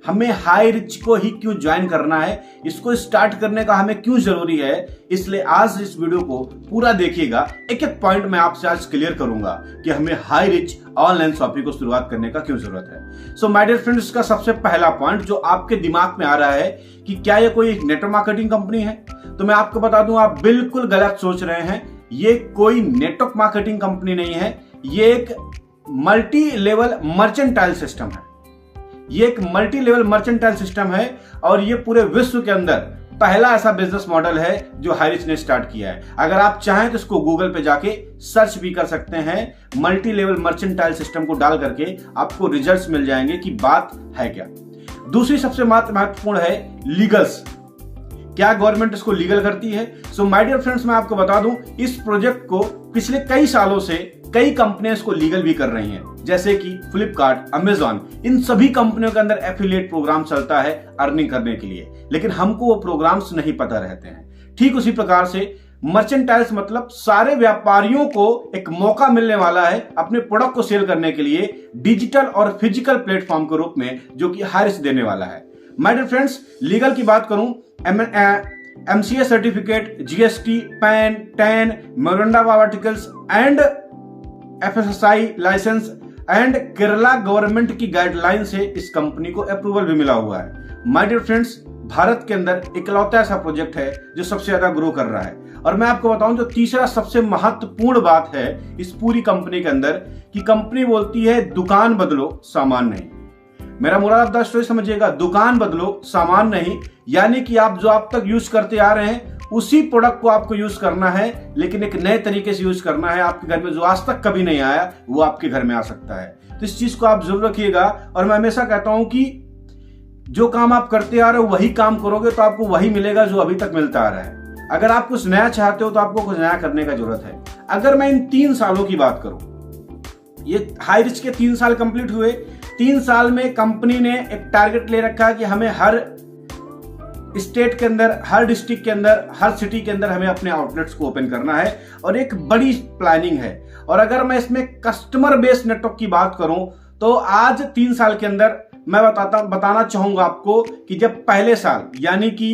हमें high rich को ही क्यों ज्वाइन करना है, इसको स्टार्ट करने का हमें क्यों जरूरी है, इसलिए आज इस वीडियो को पूरा देखिएगा। एक एक पॉइंट मैं आपसे आज क्लियर करूंगा कि हमें हाई रिच ऑनलाइन शॉपिंग को शुरुआत करने का क्यों जरूरत है। सो माय डियर फ्रेंड्स, इसका सबसे पहला पॉइंट जो आपके दिमाग में आ रहा है कि क्या ये कोई नेटवर्क मार्केटिंग कंपनी है, तो मैं आपको बता दूं आप बिल्कुल गलत सोच रहे हैं। ये कोई नेटवर्क मार्केटिंग कंपनी नहीं है, ये एक मल्टी लेवल मर्चेंटाइल सिस्टम है। ये एक मल्टी लेवल मर्चेंटाइल सिस्टम है और ये पूरे विश्व के अंदर पहला ऐसा बिजनेस मॉडल है जो हाईरिच ने स्टार्ट किया है। अगर आप चाहें तो इसको गूगल पे जाके सर्च भी कर सकते हैं। मल्टी लेवल मर्चेंटाइल सिस्टम को डाल करके आपको रिजल्ट्स मिल जाएंगे कि बात है क्या। दूसरी सबसे महत्वपूर्ण है लीगल्स। क्या गवर्नमेंट इसको लीगल करती है? सो माय डियर फ्रेंड्स, मैं आपको बता दूं इस प्रोजेक्ट को पिछले कई सालों से कई कंपनियां इसको लीगल भी कर रही हैं, जैसे कि फ्लिपकार्ट, अमेजॉन। इन सभी कंपनियों के अंदर एफिलिएट प्रोग्राम चलता है अर्निंग करने के लिए, लेकिन हमको वो प्रोग्राम्स नहीं पता रहते हैं। ठीक उसी प्रकार से मर्चेंटाइल्स मतलब सारे व्यापारियों को एक मौका मिलने वाला है अपने प्रोडक्ट को सेल करने के लिए डिजिटल और फिजिकल प्लेटफॉर्म के रूप में, जो कि हाईरिच देने वाला है। माय डियर फ्रेंड्स, लीगल की बात करूं, MCA certificate, GST, PAN, TAN, memorandum of articles and FSSAI licence and Kerala government की गाइडलाइन से इस कंपनी को अप्रूवल भी मिला हुआ है। माय डियर फ्रेंड्स, भारत के अंदर इकलौता ऐसा प्रोजेक्ट है जो सबसे ज्यादा ग्रो कर रहा है। और मैं आपको बताऊं जो तीसरा सबसे महत्वपूर्ण बात है इस पूरी कंपनी के अंदर, कि कंपनी बोलती है दुकान बदलो सामान नहीं। मेरा मोरल ऑफ द स्टोरी समझिएगा, दुकान बदलो सामान नहीं, यानी कि आप जो आप तक यूज करते आ रहे हैं उसी प्रोडक्ट को आपको यूज करना है, लेकिन एक नए तरीके से यूज करना है। आपके घर में जो आज तक कभी नहीं आया वो आपके घर में आ सकता है। तो इस चीज को आप जरूर रखिएगा। और मैं हमेशा कहता हूं कि जो काम आप करते आ रहे हो वही काम करोगे तो आपको वही मिलेगा जो अभी तक मिलता आ रहा है। अगर आप कुछ नया चाहते हो तो आपको कुछ नया करने का जरूरत है। अगर मैं इन 3 सालों की बात करूं, ये हाईरिच के 3 साल कंप्लीट हुए। 3 साल में कंपनी ने एक टारगेट ले रखा है कि हमें हर स्टेट के अंदर, हर डिस्ट्रिक्ट के अंदर, हर सिटी के अंदर हमें अपने आउटलेट्स को ओपन करना है और एक बड़ी प्लानिंग है। और अगर मैं इसमें कस्टमर बेस्ड नेटवर्क की बात करूं तो आज 3 साल के अंदर मैं बताना चाहूंगा आपको कि जब पहले साल यानी कि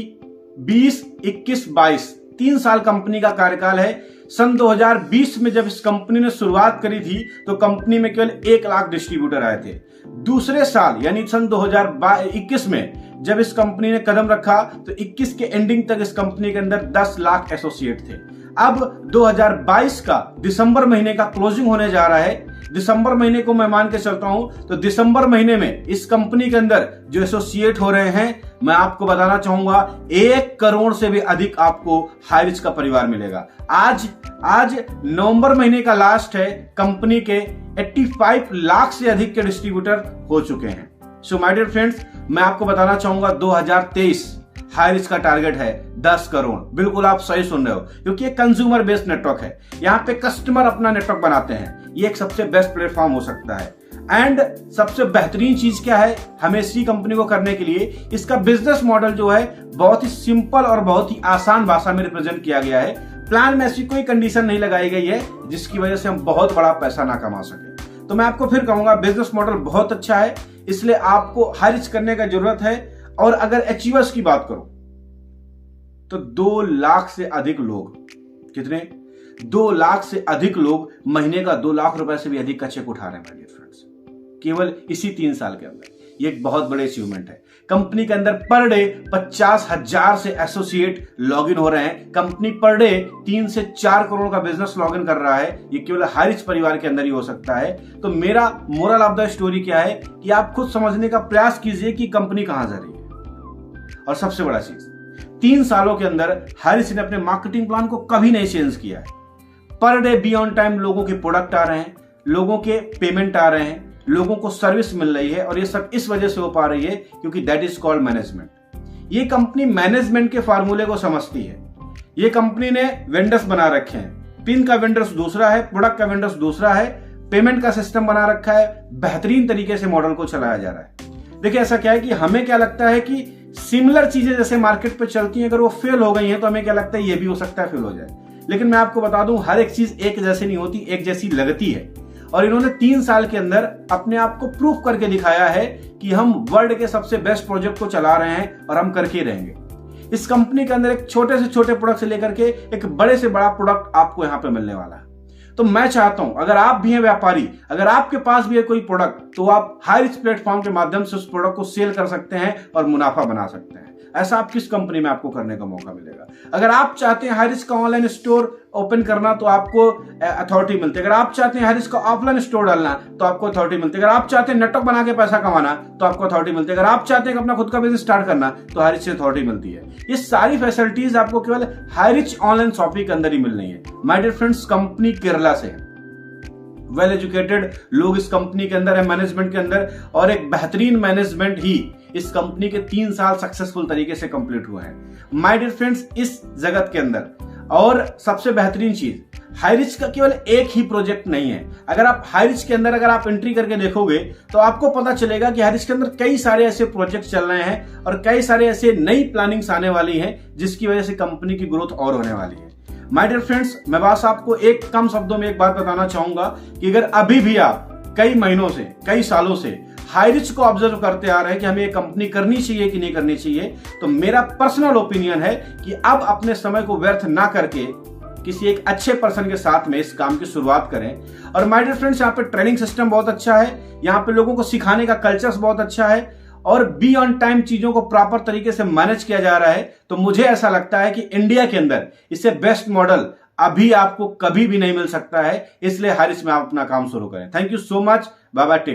20, 21, 22 3 साल कंपनी का कार्यकाल है। सन 2020 में जब इस कंपनी ने शुरुआत करी थी तो कंपनी में केवल 1 लाख डिस्ट्रीब्यूटर आए थे। दूसरे साल यानी सन 2021 में जब इस कंपनी ने कदम रखा तो 21 के एंडिंग तक इस कंपनी के अंदर 10 लाख एसोसिएट थे। अब 2022 का दिसंबर महीने का क्लोजिंग होने जा रहा है। दिसंबर महीने को मैं मान के चलता हूं तो दिसंबर महीने में इस कंपनी के अंदर जो एसोसिएट हो रहे हैं, मैं आपको बताना चाहूंगा 1 करोड़ से भी अधिक आपको हाईरिच का परिवार मिलेगा। आज नवंबर महीने का लास्ट है, कंपनी के 85 लाख से अधिक के डिस्ट्रीब्यूटर हो चुके हैं। सो माय डियर फ्रेंड्स, मैं आपको बताना चाहूंगा 2023 हाईरिच का टारगेट है 10 करोड़। बिल्कुल आप सही सुन रहे हो, क्योंकि ये कंज्यूमर बेस्ड नेटवर्क है। यहाँ पे कस्टमर अपना नेटवर्क बनाते हैं। ये एक सबसे बेस्ट प्लेटफॉर्म हो सकता है। एंड सबसे बेहतरीन चीज क्या है हमें इसी कंपनी को करने के लिए, इसका बिजनेस मॉडल जो है बहुत ही सिंपल और बहुत ही आसान भाषा में रिप्रेजेंट किया गया है। प्लान में ऐसी कोई कंडीशन नहीं लगाई गई है जिसकी वजह से हम बहुत बड़ा पैसा ना कमा सके। तो मैं आपको फिर कहूंगा बिजनेस मॉडल बहुत अच्छा है, इसलिए आपको हाईरिच करने का जरूरत है। और अगर अचीवर्स की बात करो तो 2 लाख से अधिक लोग, कितने? 2 लाख से अधिक लोग महीने का 2 लाख रुपए से भी अधिक का चेक उठा रहे हैं माय डियर फ्रेंड्स, केवल इसी 3 साल के अंदर। ये एक बहुत बड़े अचीवमेंट है। कंपनी के अंदर पर डे 50,000 से एसोसिएट लॉगिन हो रहे हैं। कंपनी पर डे 3 से 4 करोड़ का बिजनेस लॉगिन कर रहा है। ये केवल हाईरिच परिवार के अंदर ही हो सकता है। तो मेरा मोरल ऑफ द स्टोरी क्या है कि आप खुद समझने का प्रयास कीजिए कि कंपनी कहां जा रही है। और सबसे बड़ा चीज, 3 सालों के अंदर हाईरिच ने अपने मार्केटिंग प्लान को कभी नहीं चेंज किया है। Per day be on time लोगों के प्रोडक्ट आ रहे हैं, लोगों के पेमेंट आ रहे हैं, लोगों को सर्विस मिल रही है। और ये सब इस वजह से हो पा रही है क्योंकि दैट इज कॉल्ड मैनेजमेंट। ये कंपनी मैनेजमेंट के फार्मूले को समझती है। ये कंपनी ने वेंडर्स बना रखे हैं। पिन का वेंडर्स दूसरा है, प्रोडक्ट का वेंडर्स दूसरा है, पेमेंट का सिस्टम बना रखा है। बेहतरीन तरीके से मॉडल को चलाया जा रहा है। देखिए ऐसा क्या है कि हमें क्या लगता है कि सिमिलर चीजें जैसे मार्केट पे चलती हैं, अगर वो फेल हो गई हैं तो हमें क्या लगता है ये भी हो सकता है फेल हो जाए। लेकिन मैं आपको बता दूं हर एक चीज एक जैसी नहीं होती, एक जैसी लगती है। और इन्होंने 3 साल के अंदर अपने आप को प्रूफ करके दिखाया है कि हम वर्ल्ड के सबसे बेस्ट प्रोजेक्ट को चला रहे हैं और हम करके रहेंगे। इस कंपनी के अंदर एक छोटे से छोटे प्रोडक्ट से लेकर के एक बड़े से बड़ा प्रोडक्ट आपको यहां पे मिलने वाला है। तो मैं चाहता हूं अगर आप भी हैं व्यापारी, अगर आपके पास भी है कोई प्रोडक्ट, तो आप हाईरिच प्लेटफॉर्म के माध्यम से उस प्रोडक्ट को सेल कर सकते हैं और मुनाफा बना सकते हैं। ऐसा आप किस कंपनी में आपको करने का मौका मिलेगा? अगर आप चाहते हैं हाईरिच का ऑनलाइन स्टोर ओपन करना तो आपको अथॉरिटी मिलती है। अगर आप चाहते हैं हाईरिच का ऑफलाइन स्टोर डालना तो आपको अथॉरिटी मिलती है। अगर आप चाहते हैं नेटवर्क बना के पैसा कमाना तो आपको अथॉरिटी मिलती है। अगर आप चाहते हैं अपना खुद का बिजनेस स्टार्ट करना तो हाईरिच से अथॉरिटी मिलती है। ये सारी फैसिलिटीज आपको केवल हाईरिच ऑनलाइन शॉपिंग के अंदर ही मिल रही है। My dear friends, company Kerala से है, वेल एजुकेटेड लोग इस कंपनी के अंदर है, मैनेजमेंट के अंदर, और एक बेहतरीन मैनेजमेंट ही इस कंपनी के 3 साल सक्सेसफुल तरीके से कंप्लीट हुए हैं। माय डियर फ्रेंड्स, इस जगत के अंदर और सबसे बेहतरीन चीज, हाईरिच का केवल एक ही प्रोजेक्ट नहीं है। अगर आप हाईरिच के अंदर अगर आप एंट्री करके देखोगे तो आपको पता चलेगा कि हाईरिच के अंदर कई सारे ऐसे प्रोजेक्ट चल रहे हैं और कई सारे ऐसे नई प्लानिंग्स आने वाली हैं जिसकी वजह से कंपनी की ग्रोथ और होने वाली है। माय डियर फ्रेंड्स, मैं बस आपको एक कम शब्दों में एक बात बताना चाहूंगा कि अगर अभी भी आप कई महीनों से, कई सालों से हाईरिच को ऑब्जर्व करते आ रहे हैं कि हमें ये कंपनी करनी चाहिए कि नहीं करनी चाहिए, तो मेरा पर्सनल ओपिनियन है कि अब अपने समय को व्यर्थ ना करके किसी एक अच्छे पर्सन के साथ में इस काम की शुरुआत करें। और माय डियर फ्रेंड्स, यहाँ पे ट्रेनिंग सिस्टम बहुत अच्छा है, यहाँ पे लोगों को सिखाने का कल्चर बहुत अच्छा है और बी ऑन टाइम चीजों को प्रॉपर तरीके से मैनेज किया जा रहा है। तो मुझे ऐसा लगता है कि इंडिया के अंदर इससे बेस्ट मॉडल अभी आपको कभी भी नहीं मिल सकता है। इसलिए हाईरिच में आप अपना काम शुरू करें। Thank you so much. Bye bye. Take